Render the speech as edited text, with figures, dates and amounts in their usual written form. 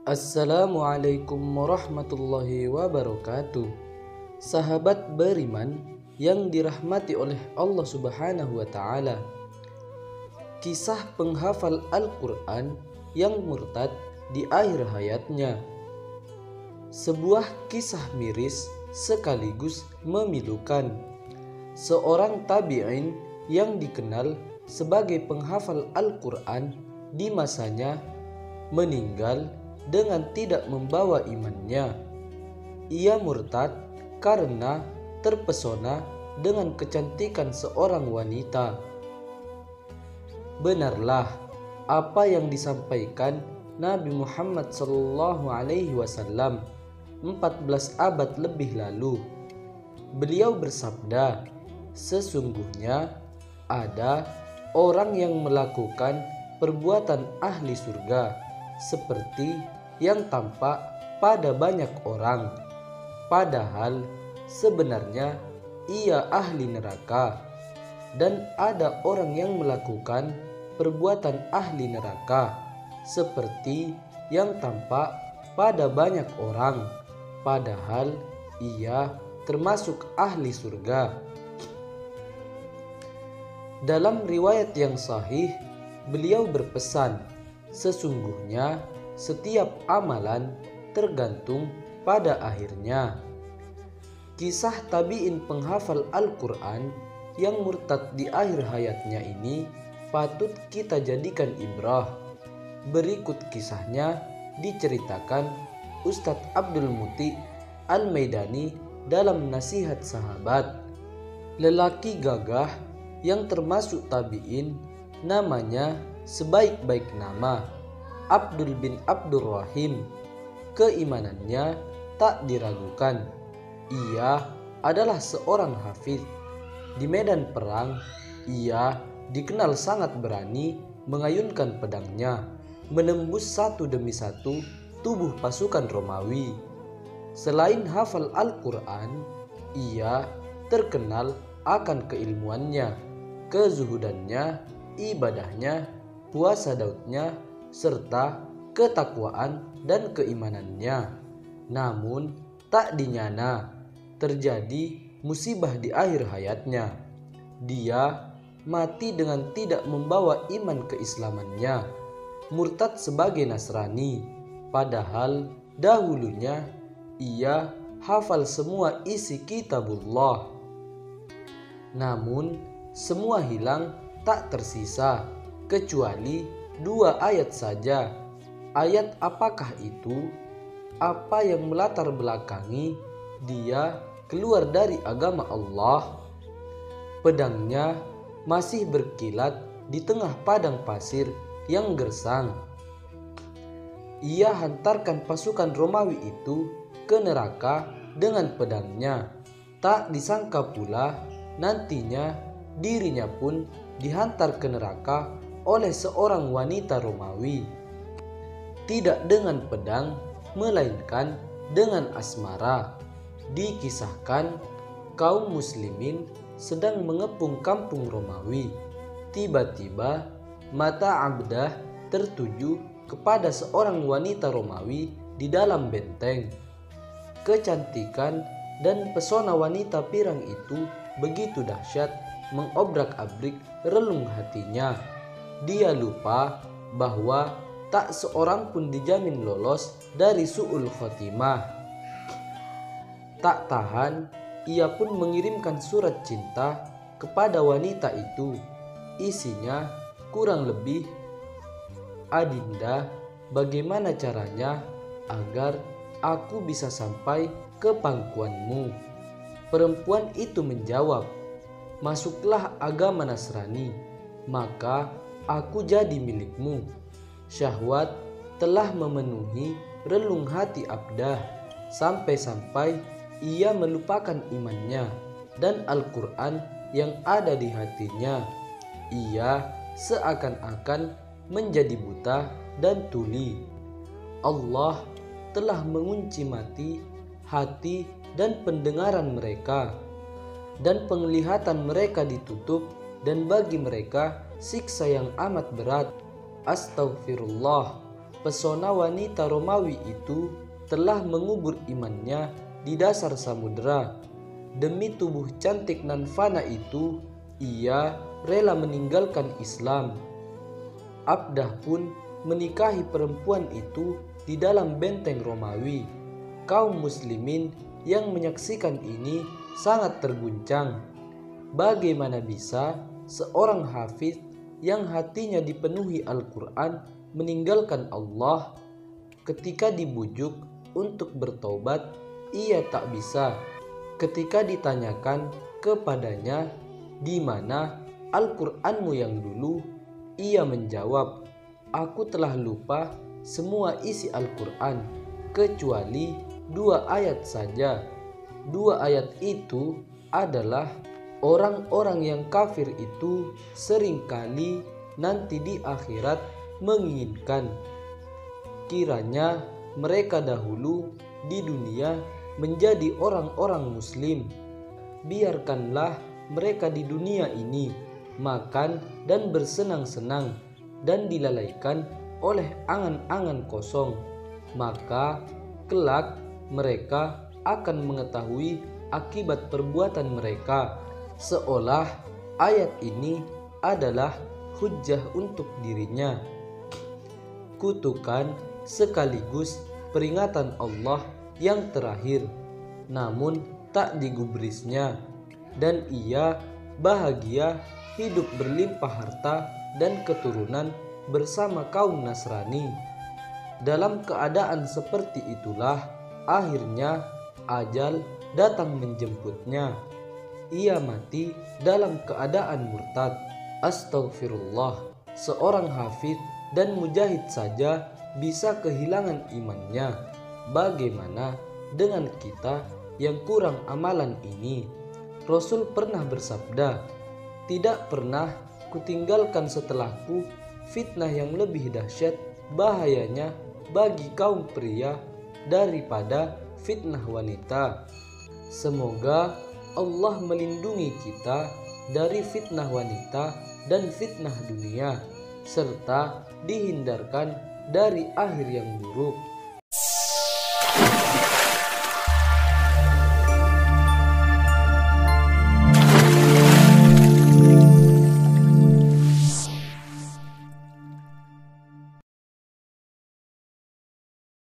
Assalamualaikum warahmatullahi wabarakatuh. Sahabat beriman yang dirahmati oleh Allah Subhanahu wa Ta'ala, kisah penghafal Al-Quran yang murtad di akhir hayatnya. Sebuah kisah miris sekaligus memilukan. Seorang tabi'in yang dikenal sebagai penghafal Al-Quran di masanya meninggal dengan tidak membawa imannya. Ia murtad karena terpesona dengan kecantikan seorang wanita. Benarlah apa yang disampaikan Nabi Muhammad SAW 14 abad lebih lalu. Beliau bersabda, sesungguhnya ada orang yang melakukan perbuatan ahli surga seperti yang tampak pada banyak orang, padahal sebenarnya ia ahli neraka. Dan ada orang yang melakukan perbuatan ahli neraka seperti yang tampak pada banyak orang, padahal ia termasuk ahli surga. Dalam riwayat yang sahih, beliau berpesan, sesungguhnya setiap amalan tergantung pada akhirnya. Kisah tabi'in penghafal Al-Quran yang murtad di akhir hayatnya ini patut kita jadikan ibrah. Berikut kisahnya diceritakan Ustadz Abdul Muti Al-Maidani dalam Nasihat Sahabat. Lelaki gagah yang termasuk tabi'in, namanya sebaik-baik nama, Abdul bin Abdurrahim. Keimanannya tak diragukan. Ia adalah seorang hafiz. Di medan perang, ia dikenal sangat berani mengayunkan pedangnya, menembus satu demi satu tubuh pasukan Romawi. Selain hafal Al-Quran, ia terkenal akan keilmuannya, kezuhudannya, ibadahnya, puasa Daudnya, serta ketakwaan dan keimanannya. Namun tak dinyana terjadi musibah di akhir hayatnya. Dia mati dengan tidak membawa iman keislamannya, murtad sebagai Nasrani, padahal dahulunya ia hafal semua isi kitabullah. Namun semua hilang, tak tersisa kecuali 2 ayat saja. Ayat apakah itu? Apa yang melatar belakangi dia keluar dari agama Allah? Pedangnya masih berkilat di tengah padang pasir yang gersang. Ia hantarkan pasukan Romawi itu ke neraka dengan pedangnya. Tak disangka pula nantinya dirinya pun dihantar ke neraka oleh seorang wanita Romawi. Tidak dengan pedang, melainkan dengan asmara. Dikisahkan kaum muslimin sedang mengepung kampung Romawi. Tiba-tiba mata Abdah tertuju kepada seorang wanita Romawi di dalam benteng. Kecantikan dan pesona wanita pirang itu begitu dahsyat, mengobrak-abrik relung hatinya. Dia lupa bahwa tak seorang pun dijamin lolos dari su'ul khotimah. Tak tahan, ia pun mengirimkan surat cinta kepada wanita itu. Isinya kurang lebih, "Adinda, bagaimana caranya agar aku bisa sampai ke pangkuanmu?" Perempuan itu menjawab, "Masuklah agama Nasrani, maka aku jadi milikmu." Syahwat telah memenuhi relung hati Abdah sampai-sampai ia melupakan imannya dan Al-Quran yang ada di hatinya. Ia seakan-akan menjadi buta dan tuli. Allah telah mengunci mati, hati dan pendengaran mereka, dan penglihatan mereka ditutup, dan bagi mereka siksa yang amat berat. Astaghfirullah. pesona wanita Romawi itu telah mengubur imannya di dasar samudera. Demi tubuh cantik nan fana itu, ia rela meninggalkan Islam. Abdah pun menikahi perempuan itu di dalam benteng Romawi. Kaum muslimin yang menyaksikan ini sangat terguncang. Bagaimana bisa seorang hafiz yang hatinya dipenuhi Al-Quran meninggalkan Allah? Ketika dibujuk untuk bertobat, ia tak bisa. Ketika ditanyakan kepadanya, "Di mana Al-Quranmu yang dulu?" ia menjawab, "Aku telah lupa semua isi Al-Quran kecuali 2 ayat saja." 2 ayat itu adalah orang-orang yang kafir itu seringkali nanti di akhirat menginginkan kiranya mereka dahulu di dunia menjadi orang-orang muslim. Biarkanlah mereka di dunia ini makan dan bersenang-senang dan dilalaikan oleh angan-angan kosong, maka kelak mereka akan mengetahui akibat perbuatan mereka, seolah ayat ini adalah hujjah untuk dirinya. Kutukan sekaligus peringatan Allah yang terakhir, namun tak digubrisnya, dan ia bahagia hidup berlimpah harta dan keturunan bersama kaum Nasrani. Dalam keadaan seperti itulah akhirnya ajal datang menjemputnya. Ia mati dalam keadaan murtad. Astaghfirullah, seorang hafid dan mujahid saja bisa kehilangan imannya. Bagaimana dengan kita yang kurang amalan ini? Rasul pernah bersabda, "Tidak pernah kutinggalkan setelahku fitnah yang lebih dahsyat bahayanya bagi kaum pria daripada fitnah wanita." Semoga Allah melindungi kita dari fitnah wanita dan fitnah dunia, serta dihindarkan dari akhir yang buruk.